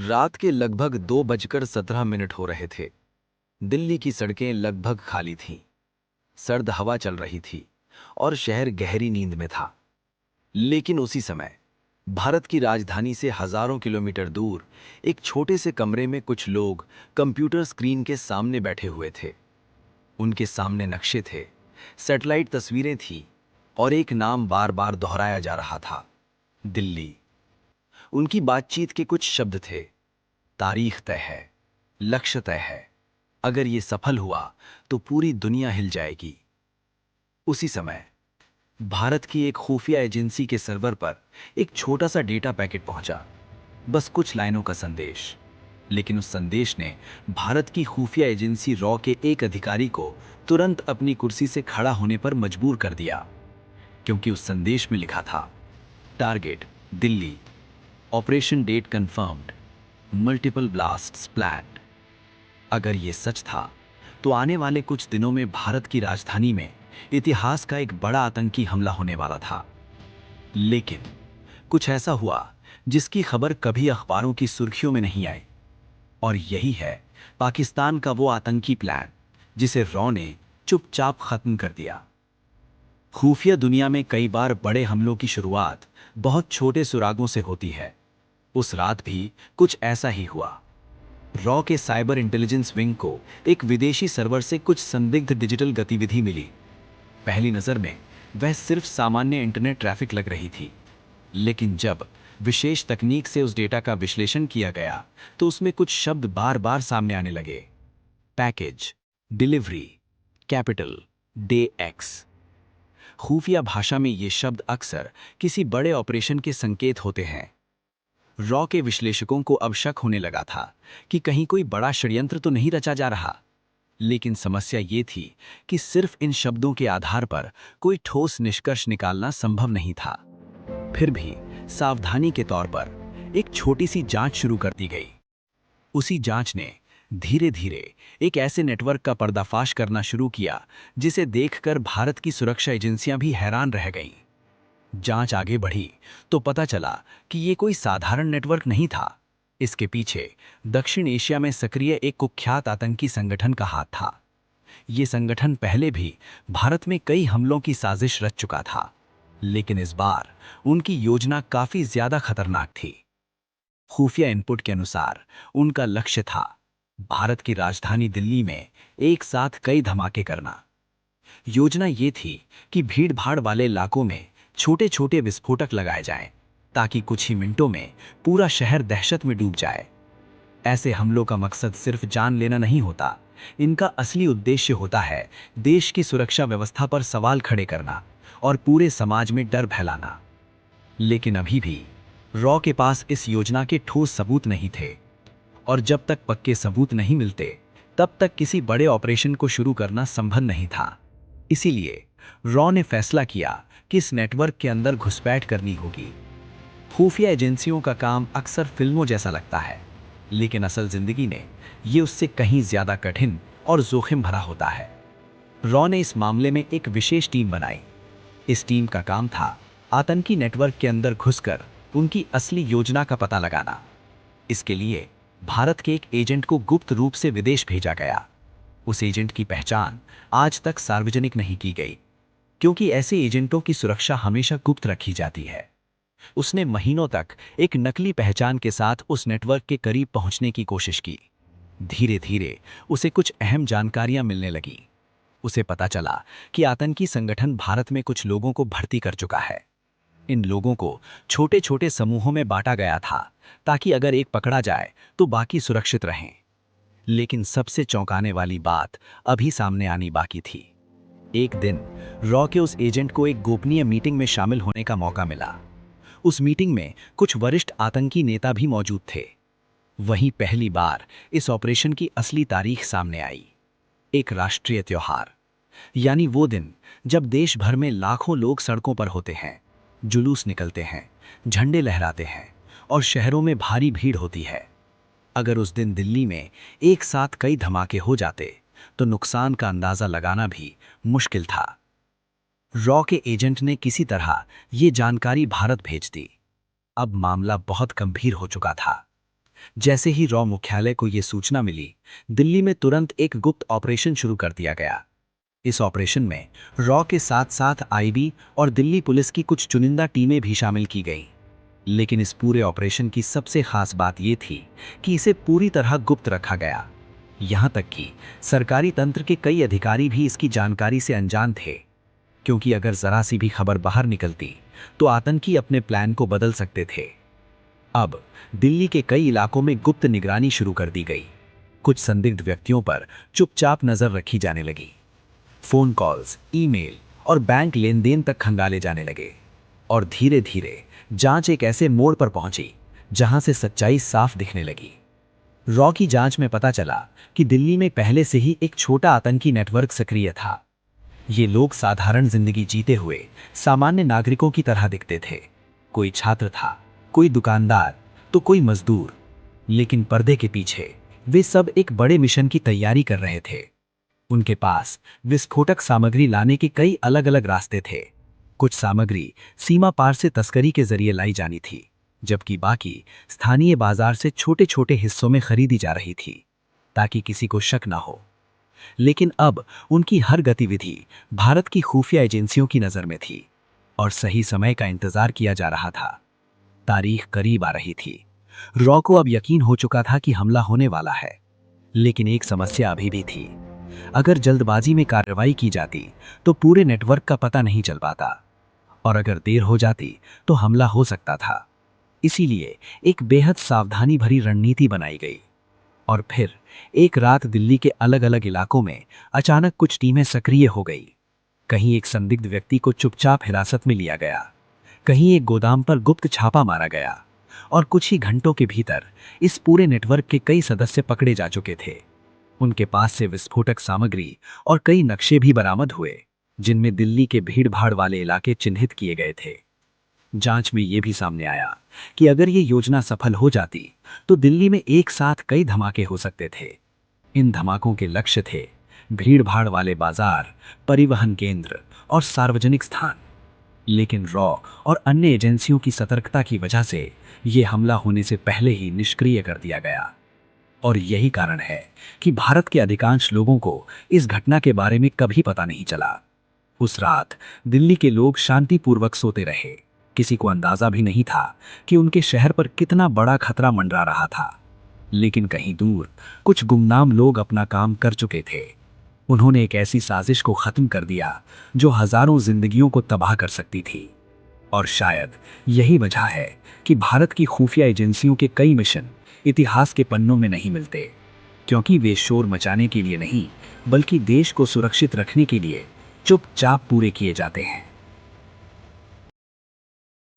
रात के लगभग 2:17 हो रहे थे। दिल्ली की सड़कें लगभग खाली थीं। सर्द हवा चल रही थी और शहर गहरी नींद में था। लेकिन उसी समय भारत की राजधानी से हजारों किलोमीटर दूर एक छोटे से कमरे में कुछ लोग कंप्यूटर स्क्रीन के सामने बैठे हुए थे। उनके सामने नक्शे थे, सैटेलाइट तस्वीरें थीं और एक नाम बार बार दोहराया जा रहा था, दिल्ली। उनकी बातचीत के कुछ शब्द थे, तारीख तय है, लक्ष्य तय है, अगर ये सफल हुआ तो पूरी दुनिया हिल जाएगी। उसी समय भारत की एक खुफिया एजेंसी के सर्वर पर एक छोटा सा डेटा पैकेट पहुंचा, बस कुछ लाइनों का संदेश। लेकिन उस संदेश ने भारत की खुफिया एजेंसी रॉ के एक अधिकारी को तुरंत अपनी कुर्सी से खड़ा होने पर मजबूर कर दिया, क्योंकि उस संदेश में लिखा था, target Delhi, operation date confirmed, multiple blasts planned. अगर ये सच था तो आने वाले कुछ दिनों में भारत की राजधानी में इतिहास का एक बड़ा आतंकी हमला होने वाला था। लेकिन कुछ ऐसा हुआ जिसकी खबर कभी अखबारों की सुर्खियों में नहीं आई, और यही है पाकिस्तान का वो आतंकी प्लान जिसे रॉ ने चुपचाप खत्म कर दिया। खुफिया दुनिया में कई बार बड़े हमलों की शुरुआत बहुत छोटे सुरागों से होती है। उस रात भी कुछ ऐसा ही हुआ। रॉ के साइबर इंटेलिजेंस विंग को एक विदेशी सर्वर से कुछ संदिग्ध डिजिटल गतिविधि मिली। पहली नजर में वह सिर्फ सामान्य इंटरनेट ट्रैफिक लग रही थी, लेकिन जब विशेष तकनीक से उस डेटा का विश्लेषण किया गया तो उसमें कुछ शब्द बार बार सामने आने लगे। Package, delivery, capital, day x. खुफिया भाषा में ये शब्द अक्सर किसी बड़े ऑपरेशन के संकेत होते हैं। रॉ के विश्लेषकों को अब शक होने लगा था कि कहीं कोई बड़ा षड्यंत्र तो नहीं रचा जा रहा। लेकिन समस्या ये थी कि सिर्फ इन शब्दों के आधार पर कोई ठोस निष्कर्ष निकालना संभव नहीं था। फिर भी सावधानी के तौर पर एक छोटी सी जांच शुरू कर दी गई। उसी जांच ने धीरे धीरे एक ऐसे नेटवर्क का पर्दाफाश करना शुरू किया जिसे देखकर भारत की सुरक्षा एजेंसियां भी हैरान रह गईं। जांच आगे बढ़ी तो पता चला कि ये कोई साधारण नेटवर्क नहीं था। इसके पीछे दक्षिण एशिया में सक्रिय एक कुख्यात आतंकी संगठन का हाथ था। ये संगठन पहले भी भारत में कई हमलों की साजिश रच चुका था, लेकिन इस बार उनकी योजना काफी ज्यादा खतरनाक थी। खुफिया इनपुट के अनुसार उनका लक्ष्य था भारत की राजधानी दिल्ली में एक साथ कई धमाके करना। योजना ये थी कि भीड़-भाड़ वाले इलाकों में छोटे-छोटे विस्फोटक लगाए जाएं, ताकि कुछ ही मिनटों में पूरा शहर दहशत में डूब जाए। ऐसे हमलों का मकसद सिर्फ जान लेना नहीं होता, इनका असली उद्देश्य होता है देश की सुरक्षा व्यवस्था पर सवाल खड़े करना और पूरे समाज में डर फैलाना। लेकिन अभी भी रॉ के पास इस योजना के ठोस सबूत नहीं थे, और जब तक पक्के सबूत नहीं मिलते, तब तक किसी बड़े ऑपरेशन को शुरू करना संभव नहीं था। इसीलिए रॉ ने फैसला किया कि इस नेटवर्क के अंदर घुसपैठ करनी होगी। खुफिया एजेंसियों का काम अक्सर फिल्मों जैसा लगता है, लेकिन असल जिंदगी में ये उससे कहीं ज्यादा कठिन और जोखिम भरा होता है। रॉ ने इस मामले में एक विशेष टीम बनाई। इस टीम का काम था आतंकी नेटवर्क के अंदर घुसकर उनकी असली योजना का पता लगाना। इसके लिए भारत के एक एजेंट को गुप्त रूप से विदेश भेजा गया। उस एजेंट की पहचान आज तक सार्वजनिक नहीं की गई, क्योंकि ऐसे एजेंटों की सुरक्षा हमेशा गुप्त रखी जाती है। उसने महीनों तक एक नकली पहचान के साथ उस नेटवर्क के करीब पहुंचने की कोशिश की। धीरे धीरे उसे कुछ अहम जानकारियां मिलने लगी। उसे पता चला कि आतंकी संगठन भारत में कुछ लोगों को भर्ती कर चुका है। इन लोगों को छोटे छोटे समूहों में बांटा गया था, ताकि अगर एक पकड़ा जाए तो बाकी सुरक्षित रहें। लेकिन सबसे चौंकाने वाली बात अभी सामने आनी बाकी थी। एक दिन रॉ के उस एजेंट को एक गोपनीय मीटिंग में शामिल होने का मौका मिला। उस मीटिंग में कुछ वरिष्ठ आतंकी नेता भी मौजूद थे। वहीं पहली बार इस ऑपरेशन की असली तारीख सामने आई। एक राष्ट्रीय त्योहार, यानी वो दिन जब देश भर में लाखों लोग सड़कों पर होते हैं, जुलूस निकलते हैं, झंडे लहराते हैं और शहरों में भारी भीड़ होती है। अगर उस दिन दिल्ली में एक साथ कई धमाके हो जाते तो नुकसान का अंदाजा लगाना भी मुश्किल था। रॉ के एजेंट ने किसी तरह ये जानकारी भारत भेज दी। अब मामला बहुत गंभीर हो चुका था। जैसे ही रॉ मुख्यालय को यह सूचना मिली, दिल्ली में तुरंत एक गुप्त ऑपरेशन शुरू कर दिया गया। इस ऑपरेशन में रॉ के साथ साथ आईबी और दिल्ली पुलिस की कुछ चुनिंदा टीमें भी शामिल की गईं। लेकिन इस पूरे ऑपरेशन की सबसे खास बात यह थी कि इसे पूरी तरह गुप्त रखा गया। यहां तक कि सरकारी तंत्र के कई अधिकारी भी इसकी जानकारी से अनजान थे, क्योंकि अगर जरा सी भी खबर बाहर निकलती तो आतंकी अपने प्लान को बदल सकते थे। अब दिल्ली के कई इलाकों में गुप्त निगरानी शुरू कर दी गई। कुछ संदिग्ध व्यक्तियों पर चुपचाप नजर रखी जाने लगी। फोन कॉल्स, ईमेल और बैंक लेनदेन तक खंगाले जाने लगे। और धीरे धीरे जांच एक ऐसे मोड़ पर पहुंची जहां से सच्चाई साफ दिखने लगी। रॉ की जांच में पता चला कि दिल्ली में पहले से ही एक छोटा आतंकी नेटवर्क सक्रिय था। ये लोग साधारण जिंदगी जीते हुए सामान्य नागरिकों की तरह दिखते थे। कोई छात्र था, कोई दुकानदार, तो कोई मजदूर। लेकिन पर्दे के पीछे वे सब एक बड़े मिशन की तैयारी कर रहे थे। उनके पास विस्फोटक सामग्री लाने के कई अलग अलग रास्ते थे। कुछ सामग्री सीमा पार से तस्करी के जरिए लाई जानी थी, जबकि बाकी स्थानीय बाजार से छोटे छोटे हिस्सों में खरीदी जा रही थी, ताकि किसी को शक ना हो। लेकिन अब उनकी हर गतिविधि भारत की खुफिया एजेंसियों की नजर में थी और सही समय का इंतजार किया जा रहा था। तारीख करीब आ रही थी। रॉ को अब यकीन हो चुका था कि हमला होने वाला है। लेकिन एक समस्या अभी भी थी। अगर जल्दबाजी में कार्रवाई की जाती तो पूरे नेटवर्क का पता नहीं चल पाता, और अगर देर हो जाती तो हमला हो सकता था। इसीलिए एक बेहद सावधानी भरी रणनीति बनाई गई। और फिर एक रात दिल्ली के अलग अलग इलाकों में अचानक कुछ टीमें सक्रिय हो गई। कहीं एक संदिग्ध व्यक्ति को चुपचाप हिरासत में लिया गया, कहीं एक गोदाम पर गुप्त छापा मारा गया, और कुछ ही घंटों के भीतर इस पूरे नेटवर्क के कई सदस्य पकड़े जा चुके थे। उनके पास से विस्फोटक सामग्री और कई नक्शे भी बरामद हुए, जिनमें दिल्ली के भीड़-भाड़ वाले इलाके चिन्हित किए गए थे। जांच में यह भी सामने आया कि अगर ये योजना सफल हो जाती तो दिल्ली में एक साथ कई धमाके हो सकते थे। इन धमाकों के लक्ष्य थे भीड़-भाड़ वाले बाजार, परिवहन केंद्र और सार्वजनिक स्थान। लेकिन रॉ और अन्य एजेंसियों की सतर्कता की वजह से यह हमला होने से पहले ही निष्क्रिय कर दिया गया। और यही कारण है कि भारत के अधिकांश लोगों को इस घटना के बारे में कभी पता नहीं चला। उस रात दिल्ली के लोग शांतिपूर्वक सोते रहे। किसी को अंदाजा भी नहीं था कि उनके शहर पर कितना बड़ा खतरा मंडरा रहा था। लेकिन कहीं दूर कुछ गुमनाम लोग अपना काम कर चुके थे। उन्होंने एक ऐसी साजिश को खत्म कर दिया जो हजारों जिंदगियों को तबाह कर सकती थी। और शायद यही वजह है कि भारत की खुफिया एजेंसियों के कई मिशन इतिहास के पन्नों में नहीं मिलते, क्योंकि वे शोर मचाने के लिए नहीं, बल्कि देश को सुरक्षित रखने के लिए चुपचाप पूरे किए जाते हैं।